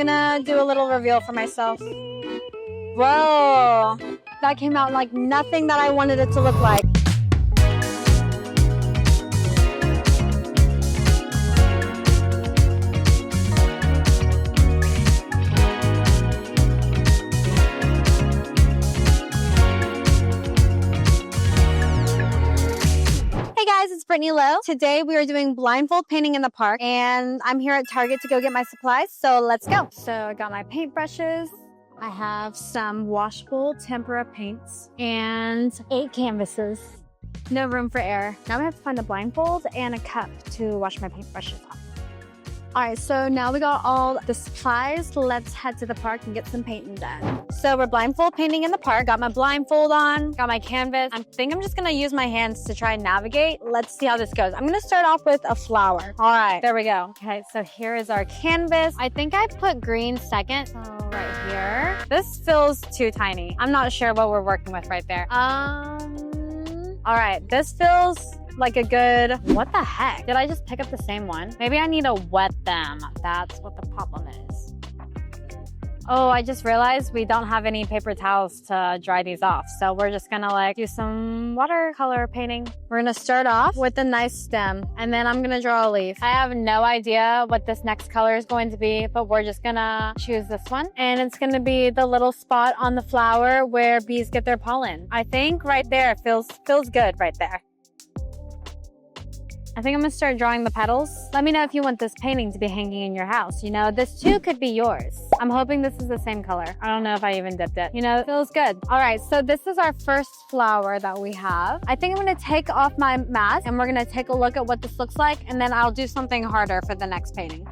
gonna do a little reveal for myself. Whoa, that came out like nothing that I wanted it to look like. Hey guys, it's Brittany Lowe. Today we are doing blindfold painting in the park, and I'm here at Target to go get my supplies, so let's go. So I got my paintbrushes. I have some washable tempera paints and 8 canvases. No room for error. Now I have to find a blindfold and a cup to wash my paintbrushes off. All right, so now we got all the supplies. Let's head to the park and get some painting done. So we're blindfold painting in the park. Got my blindfold on, got my canvas. I think I'm just gonna use my hands to try and navigate. Let's see how this goes. I'm gonna start off with a flower. All right, there we go. Okay, so here is our canvas. I think I put green second. So right here. This feels too tiny. I'm not sure what we're working with right there. All right, this feels like a good, what the heck? Did I just pick up the same one? Maybe I need to wet them. That's what the problem is. Oh, I just realized we don't have any paper towels to dry these off. So we're just gonna like do some watercolor painting. We're gonna start off with a nice stem, and then I'm gonna draw a leaf. I have no idea what this next color is going to be, but we're just gonna choose this one. And it's gonna be the little spot on the flower where bees get their pollen. I think right there feels good right there. I think I'm gonna start drawing the petals. Let me know if you want this painting to be hanging in your house. You know, this too could be yours. I'm hoping this is the same color. I don't know if I even dipped it. You know, it feels good. All right, so this is our first flower that we have. I think I'm gonna take off my mask and we're gonna take a look at what this looks like, and then I'll do something harder for the next painting.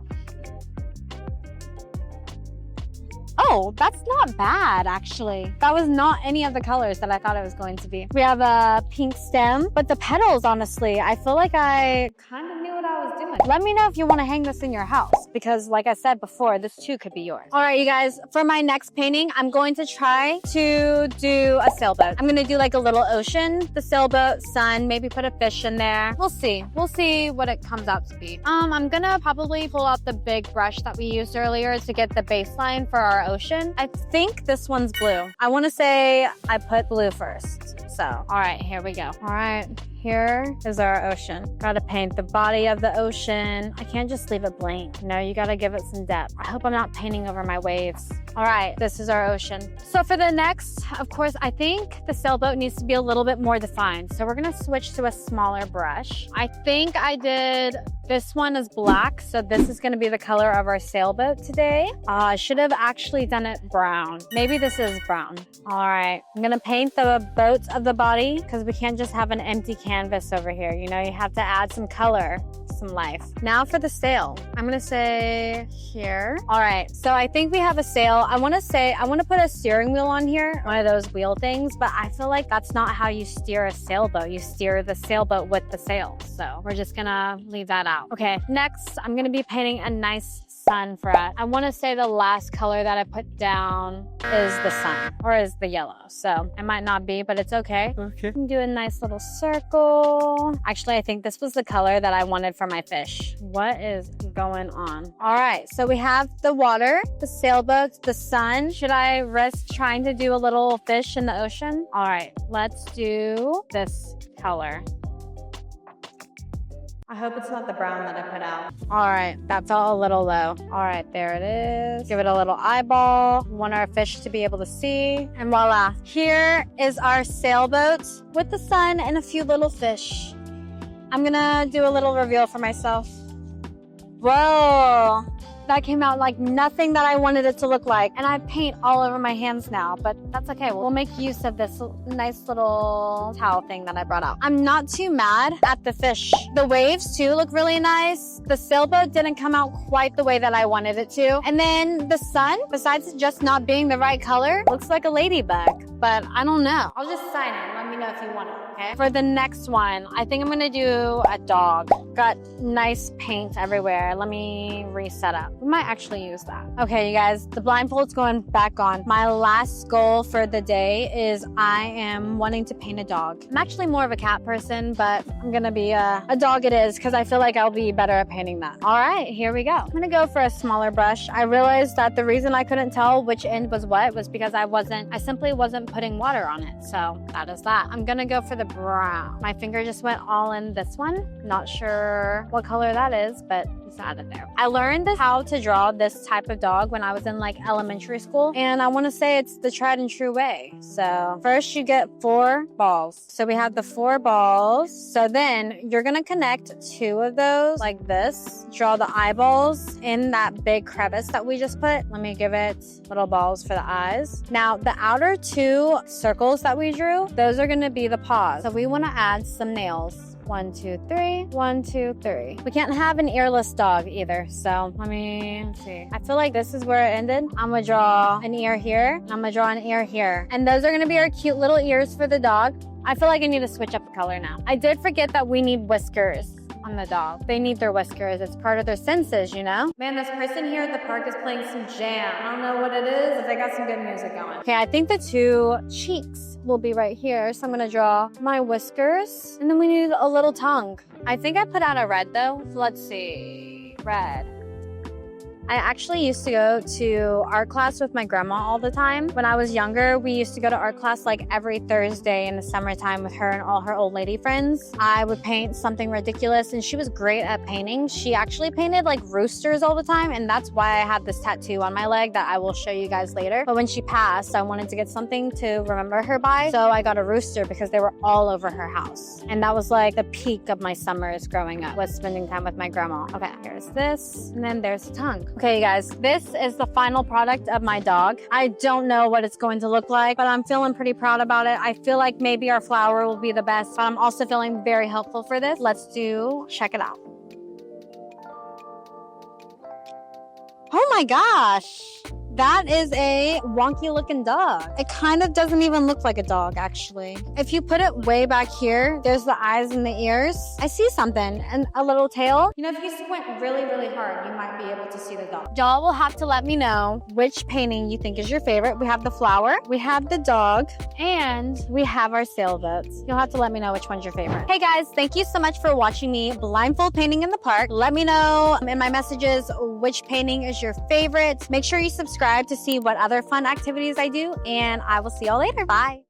Oh, that's not bad, actually. That was not any of the colors that I thought it was going to be. We have a pink stem, but the petals, honestly, I feel like I kind of knew what I was doing. Let me know if you want to hang this in your house, because like I said before, this too could be yours. All right, you guys, for my next painting, I'm going to try to do a sailboat. I'm gonna do like a little ocean, the sailboat, sun, maybe put a fish in there. We'll see. We'll see what it comes out to be. I'm gonna probably pull out the big brush that we used earlier to get the baseline for our ocean. I think this one's blue. I want to say I put blue first. So, all right, here we go. All right, here is our ocean. Gotta paint the body of the ocean. I can't just leave it blank. You know, you gotta give it some depth. I hope I'm not painting over my waves. All right, this is our ocean. So for the next, of course, I think the sailboat needs to be a little bit more defined. So we're gonna switch to a smaller brush. I think I did, this one is black. So this is gonna be the color of our sailboat today. I should have actually done it brown. Maybe this is brown. All right, I'm gonna paint the boats of the body because we can't just have an empty canvas over here. You know, you have to add some color, some life. Now for the sail, I'm gonna say here. All right, so I think we have a sail. I wanna put a steering wheel on here, one of those wheel things, but I feel like that's not how you steer a sailboat. You steer the sailboat with the sails. So we're just gonna leave that out. Okay, next, I'm gonna be painting a nice sun for it. I wanna say the last color that I put down is the sun, or is the yellow. So it might not be, but it's okay. Okay. Do a nice little circle. Actually, I think this was the color that I wanted for my fish. What is going on? All right, so we have the water, the sailboats, the sun. Should I risk trying to do a little fish in the ocean? All right, let's do this color. I hope it's not the brown that I put out. All right, that felt a little low. All right, there it is. Give it a little eyeball. We want our fish to be able to see. And voila, here is our sailboat with the sun and a few little fish. I'm gonna do a little reveal for myself. Whoa, that came out like nothing that I wanted it to look like. And I have paint all over my hands now, but that's okay. We'll make use of this nice little towel thing that I brought out. I'm not too mad at the fish. The waves too look really nice. The sailboat didn't come out quite the way that I wanted it to. And then the sun, besides just not being the right color, looks like a ladybug. but I don't know. I'll just sign it. Let me know if you want it, okay? For the next one, I think I'm gonna do a dog. Got nice paint everywhere. Let me reset up. We might actually use that. Okay, you guys, the blindfold's going back on. My last goal for the day is I am wanting to paint a dog. I'm actually more of a cat person, but I'm gonna be a dog it is because I feel like I'll be better at painting that. All right, here we go. I'm gonna go for a smaller brush. I realized that the reason I couldn't tell which end was what was because I simply wasn't putting water on it. So that is that. I'm gonna go for the brown. My finger just went all in this one. Not sure what color that is, but it's out of there. I learned how to draw this type of dog when I was in like elementary school, and I want to say it's the tried and true way. So first you get 4 balls. So we have the 4 balls. So then you're gonna connect 2 of those like this. Draw the eyeballs in that big crevice that we just put. Let me give it little balls for the eyes. Now the outer 2 circles that we drew, those are gonna be the paws. So we want to add some nails. 1, 2, 3. 1, 2, 3. We can't have an earless dog either. So let me see. I feel like this is where it ended. I'm gonna draw an ear here. I'm gonna draw an ear here. And those are gonna be our cute little ears for the dog. I feel like I need to switch up the color now. I did forget that we need whiskers on the dog. They need their whiskers. It's part of their senses, you know? Man, this person here at the park is playing some jam. I don't know what it is, but they got some good music going. Okay, I think the 2 cheeks will be right here. So I'm gonna draw my whiskers. And then we need a little tongue. I think I put out a red though. So let's see. Red. I actually used to go to art class with my grandma all the time. When I was younger, we used to go to art class like every Thursday in the summertime with her and all her old lady friends. I would paint something ridiculous, and she was great at painting. She actually painted like roosters all the time, and that's why I have this tattoo on my leg that I will show you guys later. But when she passed, I wanted to get something to remember her by, so I got a rooster because they were all over her house. And that was like the peak of my summers growing up, was spending time with my grandma. Okay, here's this, and then there's the tongue. Okay, you guys, this is the final product of my dog. I don't know what it's going to look like, but I'm feeling pretty proud about it. I feel like maybe our flower will be the best, but I'm also feeling very hopeful for this. Let's check it out. Oh my gosh. That is a wonky looking dog. It kind of doesn't even look like a dog, actually. If you put it way back here, there's the eyes and the ears. I see something, and a little tail. You know, if you squint really, really hard, you might be able to see the dog. Y'all will have to let me know which painting you think is your favorite. We have the flower, we have the dog, and we have our sailboats. You'll have to let me know which one's your favorite. Hey guys, thank you so much for watching me blindfold painting in the park. Let me know in my messages which painting is your favorite. Make sure you subscribe to see what other fun activities I do, and I will see y'all later. Bye.